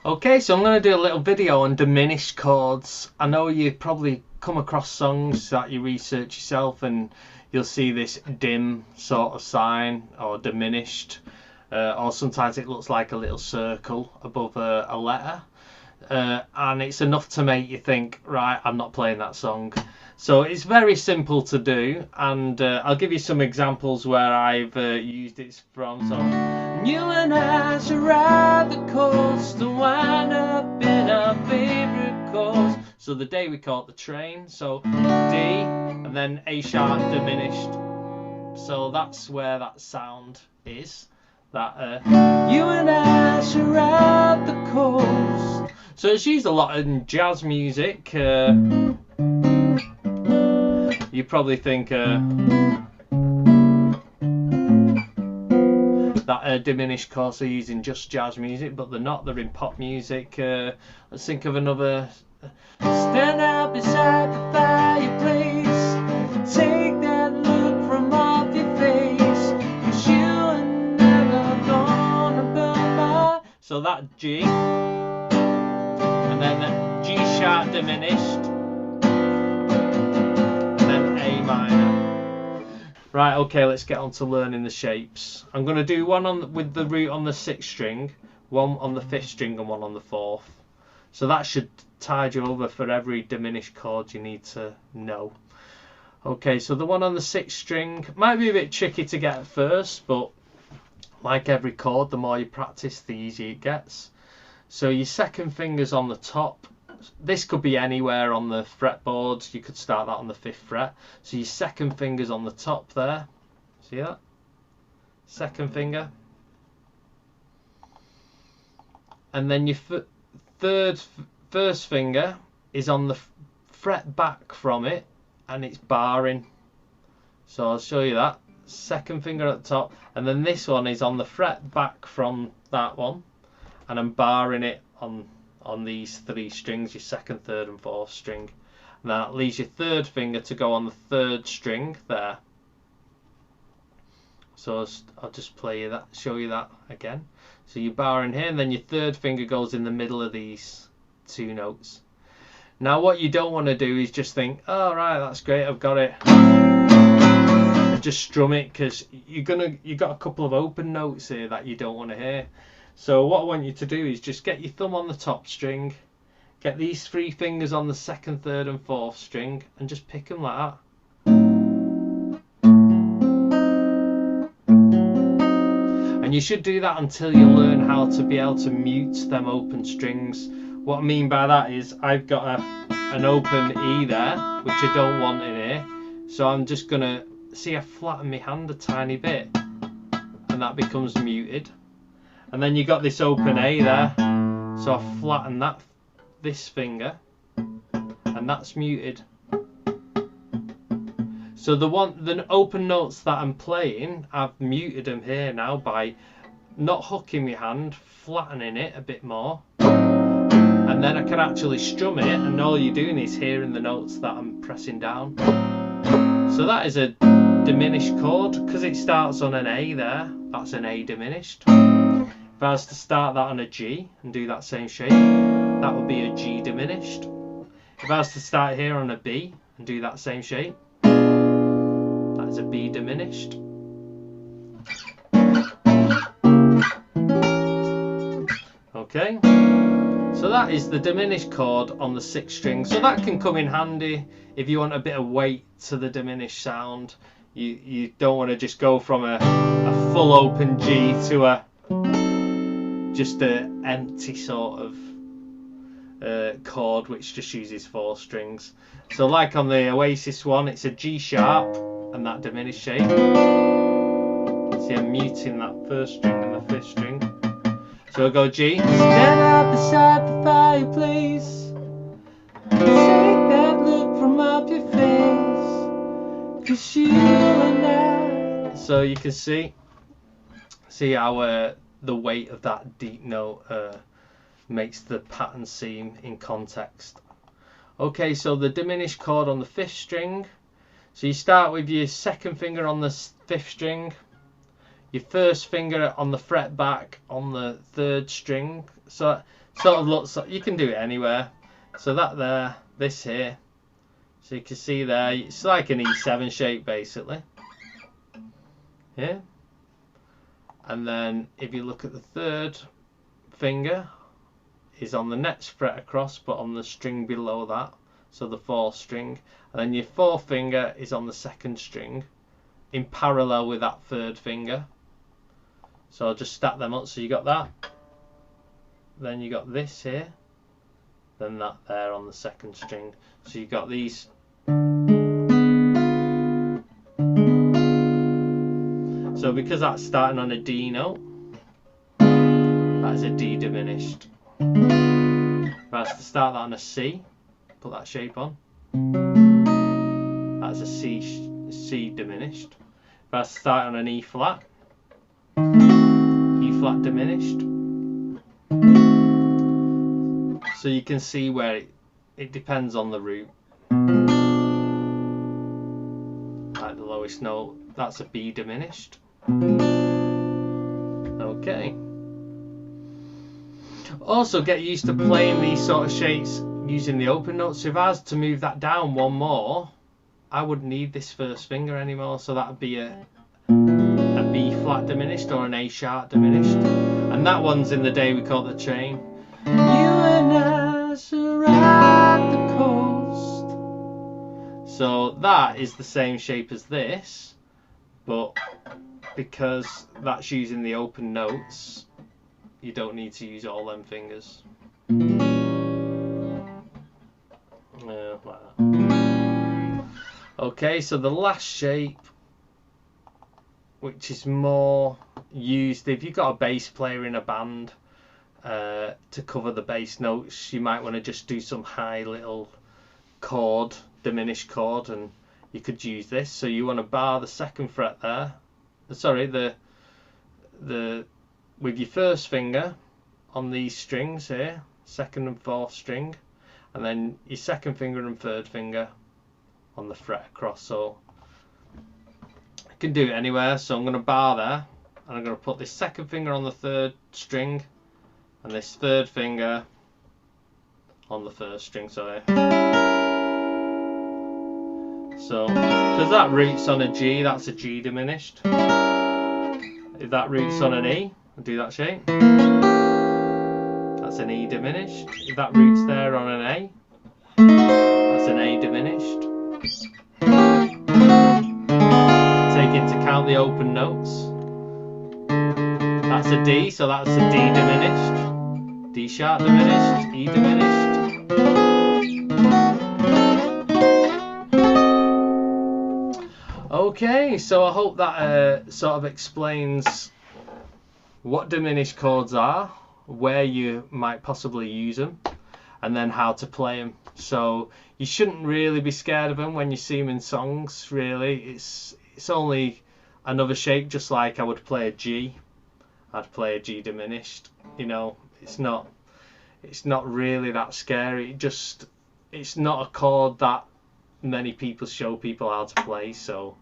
Okay, so I'm going to do a little video on diminished chords. I know you probably come across songs that you research yourself and you'll see this dim sort of sign or diminished, or sometimes it looks like a little circle above a letter, and it's enough to make you think, right, I'm not playing that song. So it's very simple to do, and I'll give you some examples where I've used it from. So, you and I should ride the coast and wind up in our favourite chords. So the day we caught the train. So D and then A sharp diminished. So that's where that sound is. That you and I should ride the coast. So it's used a lot in jazz music. You probably think that diminished chords are used in just jazz music, but they're not. They're in pop music. Let's think of another. Stand out beside the fireplace, take that look from off your face, 'cause you are never gonna burn my. So that G, and then the G sharp diminished, and then A minor. Right, okay, let's get on to learning the shapes. I'm going to do one with the root on the 6th string, one on the 5th string and one on the 4th. So that should tide you over for every diminished chord you need to know. Okay, so the one on the 6th string might be a bit tricky to get at first, but like every chord, the more you practice, the easier it gets. So your second finger's on the top. This could be anywhere on the fretboard. You could start that on the 5th fret. So your second finger's on the top there. See that? Second finger. And then your first finger is on the fret back from it, and it's barring. So I'll show you that. Second finger at the top, and then this one is on the fret back from that one, and I'm barring it on these 3 strings, your 2nd, 3rd and 4th string. And that leaves your 3rd finger to go on the 3rd string there. So I'll just show you that again. So you bar in here, and then your 3rd finger goes in the middle of these 2 notes. Now what you don't want to do is just think, oh right, that's great, I've got it, and just strum it, because you've got a couple of open notes here that you don't want to hear. So what I want you to do is just get your thumb on the top string, get these 3 fingers on the 2nd, 3rd and 4th string, and just pick them like that. And you should do that until you learn how to be able to mute them open strings. What I mean by that is I've got an open E there, which I don't want in here. So I'm just going to, see, I flatten my hand a tiny bit, and that becomes muted. And then you got this open A there, so I flatten this finger, and that's muted. So the open notes that I'm playing, I've muted them here now by not hooking my hand, flattening it a bit more, and then I can actually strum it, and all you're doing is hearing the notes that I'm pressing down. So that is a diminished chord, because it starts on an A there. That's an A diminished. If I was to start that on a G and do that same shape, that would be a G diminished. If I was to start here on a B and do that same shape, that is a B diminished. Okay, so that is the diminished chord on the 6th string. So that can come in handy if you want a bit of weight to the diminished sound. You don't want to just go from a full open G to just an empty sort of chord which just uses 4 strings. So like on the Oasis one, it's a G sharp and that diminished shape. See, I'm muting that 1st string and the 5th string. So I'll go G. Stand out beside the fireplace, take that look from off your face, 'cause you and I. So you can see how the weight of that deep note makes the pattern seem in context. Okay, so the diminished chord on the 5th string. So you start with your 2nd finger on the 5th string, your 1st finger on the fret back on the 3rd string. So sort of looks like, you can do it anywhere. So that there, this here, so you can see there, it's like an E7 shape basically. Yeah. And then if you look at the third finger, is on the next fret across, but on the string below that, so the fourth string, and then your fourth finger is on the second string in parallel with that third finger. So I'll just stack them up. So you got that, then you got this here, then that there on the second string. So you got these. So because that's starting on a D note, that is a D diminished. If I was to start that on a C, put that shape on, that's a C diminished. If I was to start on an E flat diminished. So you can see where it depends on the root. Like the lowest note, that's a B diminished. Okay. Also get used to playing these sort of shapes using the open notes. So if I was to move that down one more, I wouldn't need this first finger anymore. So that would be a B flat diminished or an A sharp diminished. And that one's in the day we call it the chain. You and I surround the coast. So that is the same shape as this, but because that's using the open notes, you don't need to use all them fingers. Like that. Okay, so the last shape, which is more used if you've got a bass player in a band, to cover the bass notes, you might want to just do some high little chord, diminished chord, and you could use this. So you want to bar the second fret there, sorry, the with your first finger on these strings here, second and fourth string, and then your second finger and third finger on the fret across. So I can do it anywhere. So I'm going to bar there, and I'm going to put this second finger on the third string and this third finger on the first string. So because that root's on a G, that's a G diminished. If that root's on an E, I'll do that shape, that's an E diminished. If that root's there on an A, that's an A diminished. Take into account the open notes. That's a D, so that's a D diminished. D sharp diminished, E diminished. Okay, so I hope that sort of explains what diminished chords are, where you might possibly use them, and then how to play them. So you shouldn't really be scared of them when you see them in songs. Really, it's only another shape, just like I would play a G. I'd play a G diminished. You know, it's not really that scary. It's not a chord that many people show people how to play. So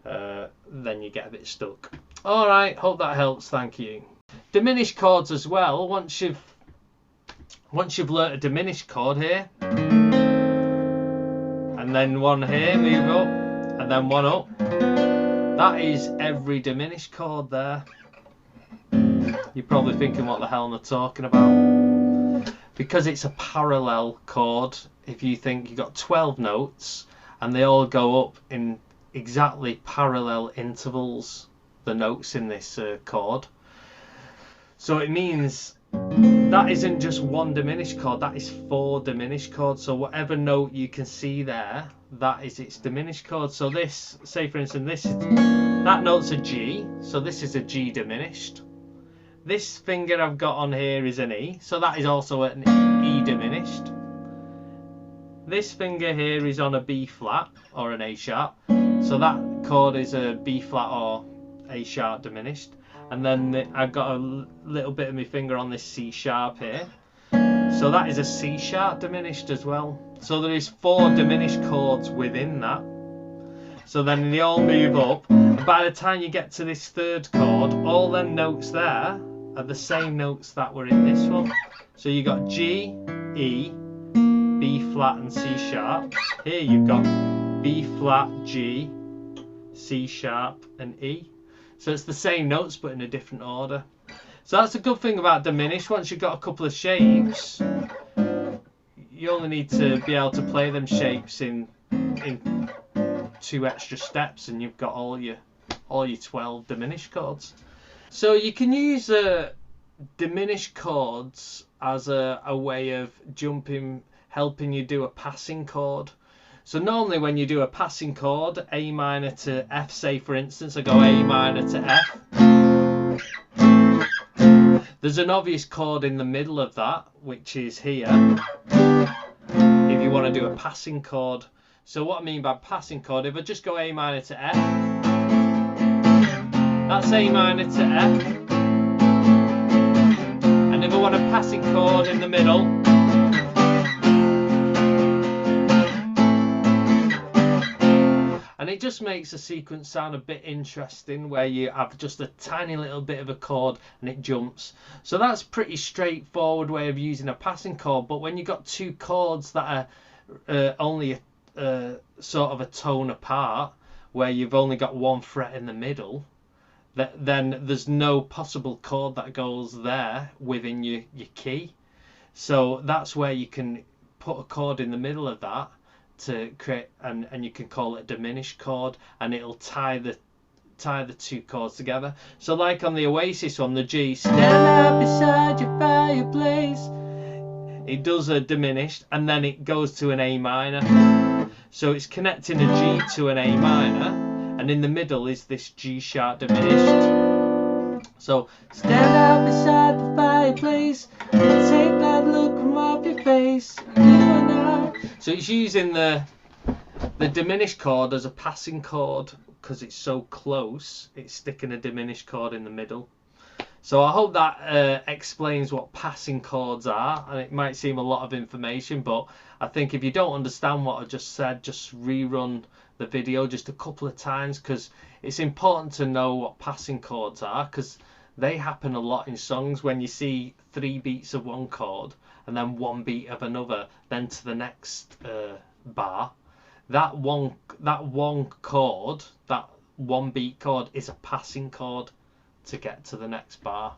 then you get a bit stuck. All right, hope that helps. Thank you. Diminished chords as well. Once you've learnt a diminished chord here, and then one here, move up, and then one up. That is every diminished chord there. You're probably thinking, what the hell am I talking about? Because it's a parallel chord. If you think you've got 12 notes and they all go up in exactly parallel intervals, the notes in this chord. So it means that isn't just one diminished chord, that is 4 diminished chords. So whatever note you can see there, that is its diminished chord. So this, say for instance, that note's a G, so this is a G diminished. This finger I've got on here is an E, so that is also an E diminished. This finger here is on a B flat or an A sharp, so that chord is a B flat or A sharp diminished. And then I've got a little bit of my finger on this C sharp here, so that is a C sharp diminished as well. So there is 4 diminished chords within that. So then they all move up, and by the time you get to this third chord, all them notes there are the same notes that were in this one. So you got G, E, B flat and C sharp. Here you've got B flat, G, C sharp and E. So it's the same notes but in a different order. So that's a good thing about diminished. Once you've got a couple of shapes, you only need to be able to play them shapes in 2 extra steps, and you've got all your 12 diminished chords. So you can use diminished chords as a way of helping you do a passing chord. So normally when you do a passing chord, A minor to F, say for instance, I go A minor to F. There's an obvious chord in the middle of that, which is here, if you want to do a passing chord. So what I mean by passing chord, if I just go A minor to F, that's A minor to F. And if I want a passing chord in the middle, and it just makes the sequence sound a bit interesting, where you have just a tiny little bit of a chord and it jumps. So that's pretty straightforward way of using a passing chord. But when you've got 2 chords that are only sort of a tone apart, where you've only got 1 fret in the middle, then there's no possible chord that goes there within your key. So that's where you can put a chord in the middle of that to create, and you can call it a diminished chord, and it'll tie the 2 chords together. So like on the Oasis one, the G, stand up beside your fireplace, it does a diminished and then it goes to an A minor. So it's connecting a G to an A minor, and in the middle is this G sharp diminished. So stand up beside the fireplace, take that look from off your face, you and I. So it's using the diminished chord as a passing chord because it's so close. It's sticking a diminished chord in the middle. So I hope that explains what passing chords are, and it might seem a lot of information, but I think if you don't understand what I just said, just rerun the video just a couple of times, because it's important to know what passing chords are, because they happen a lot in songs. When you see 3 beats of one chord and then 1 beat of another, then to the next bar, that one chord, that 1 beat chord, is a passing chord to get to the next bar.